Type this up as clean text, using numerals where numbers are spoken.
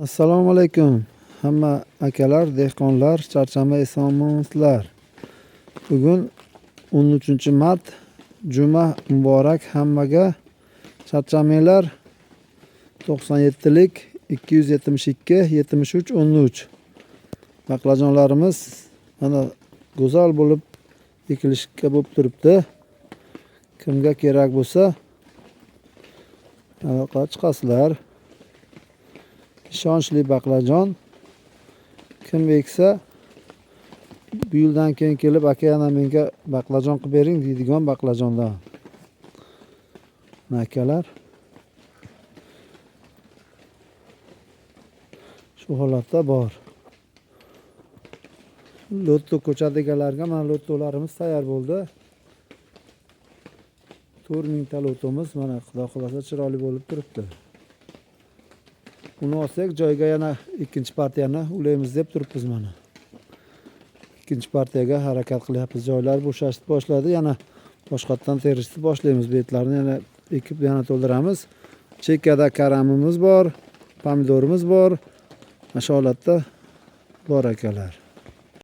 Assalomu alaykum hamma akalar, dehqonlar, charchama eson-omonmisizlar. Bugun 13-mart juma muborak hammaga. Charchamanglar 97lik 272 73 13. Baqlajonlarimiz mana go'zal bo'lib ekilishga bo'lib turibdi. Kimga kerak bo'lsa aloqa chiqasizlar. Ishonchli baqlajon. Kim eksa bu yildan keyin kelib aka yana menga baqlajon qilib bering deydigan baqlajonlar. Akalar shu holatda bor. Lotto ko'chadi egalariga mana lottolarimiz tayyor bo'ldi. 4000 ta lottomiz mana xudo xolasa chiroyli bo'lib turibdi. Uni olsak joyga yana ikkinchi partiyani ulaymiz deb turibmiz mana. Ikkinchi partiyaga harakat qilyapmiz. Joylar bo'shashib boshladi. Yana boshqatdan terishni boshlaymiz. Betlarni yana ekib yana to'ldiramiz. Chekkada karamimiz bor, pomidorimiz bor. Mana shu holatda bor akalar.